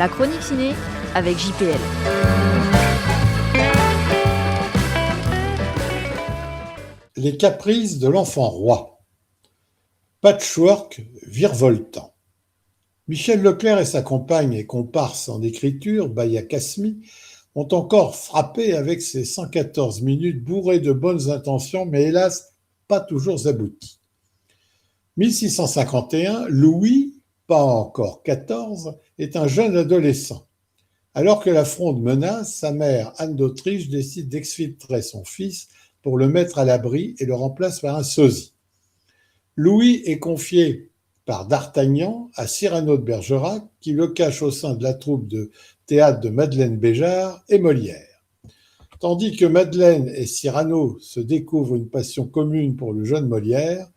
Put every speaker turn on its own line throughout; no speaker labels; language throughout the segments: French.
La chronique ciné avec JPL.
Les caprices de l'enfant roi. Patchwork virevoltant. Michel Leclerc et sa compagne et comparse en écriture, Baya Kasmi, ont encore frappé avec ses 114 minutes bourrées de bonnes intentions, mais hélas, pas toujours abouties. 1651, Louis, pas encore 14, est un jeune adolescent. Alors que la Fronde menace, sa mère, Anne d'Autriche, décide d'exfiltrer son fils pour le mettre à l'abri et le remplace par un sosie. Louis est confié par d'Artagnan à Cyrano de Bergerac, qui le cache au sein de la troupe de théâtre de Madeleine Béjart et Molière. Tandis que Madeleine et Cyrano se découvrent une passion commune pour le jeune Molière,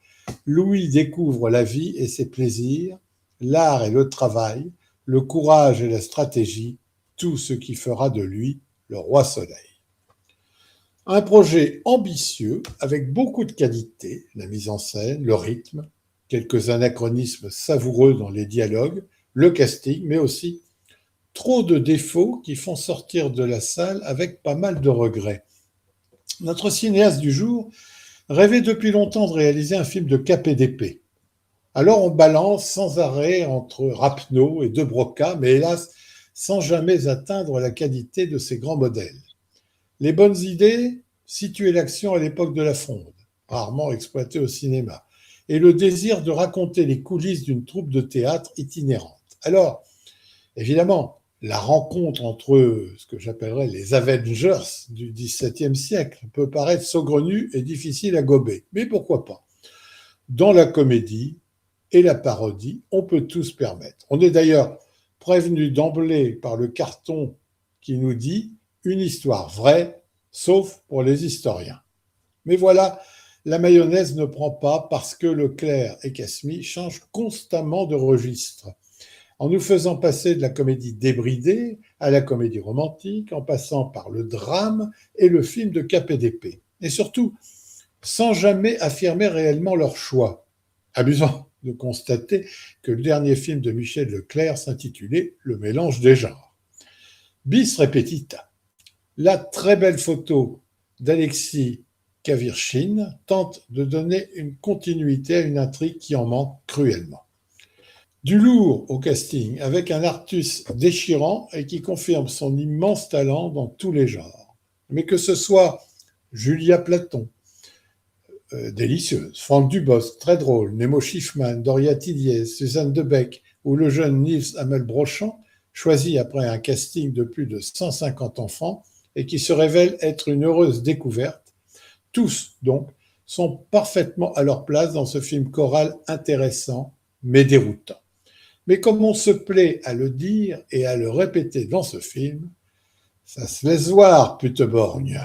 Louis découvre la vie et ses plaisirs, l'art et le travail, le courage et la stratégie, tout ce qui fera de lui le roi Soleil. Un projet ambitieux avec beaucoup de qualité, la mise en scène, le rythme, quelques anachronismes savoureux dans les dialogues, le casting, mais aussi trop de défauts qui font sortir de la salle avec pas mal de regrets. Notre cinéaste du jour rêvait depuis longtemps de réaliser un film de cap et d'épée. Alors on balance sans arrêt entre Rapneau et De Broca, mais hélas, sans jamais atteindre la qualité de ces grands modèles. Les bonnes idées, situer l'action à l'époque de la Fronde, rarement exploitée au cinéma, et le désir de raconter les coulisses d'une troupe de théâtre itinérante. Alors, évidemment, la rencontre entre ce que j'appellerais les Avengers du XVIIe siècle peut paraître saugrenue et difficile à gober, mais pourquoi pas? Dans la comédie et la parodie, on peut tout se permettre. On est d'ailleurs prévenu d'emblée par le carton qui nous dit « une histoire vraie, sauf pour les historiens ». Mais voilà, la mayonnaise ne prend pas parce que Leclerc et Kasmi changent constamment de registre, en nous faisant passer de la comédie débridée à la comédie romantique, en passant par le drame et le film de cap et d'épée. Et surtout, sans jamais affirmer réellement leur choix. Amusant de constater que le dernier film de Michel Leclerc s'intitulait « Le mélange des genres ». Bis repetita. La très belle photo d'Alexis Kavirchine tente de donner une continuité à une intrigue qui en manque cruellement. Du lourd au casting, avec un Artus déchirant et qui confirme son immense talent dans tous les genres. Mais que ce soit Julia Platon, délicieuse, Franck Dubosc, très drôle, Nemo Schiffman, Doria Tilliez, Suzanne Debec ou le jeune Nils Hamel-Brochant, choisi après un casting de plus de 150 enfants et qui se révèle être une heureuse découverte, tous donc sont parfaitement à leur place dans ce film choral intéressant mais déroutant. Mais comme on se plaît à le dire et à le répéter dans ce film, ça se laisse voir, Puteborgne.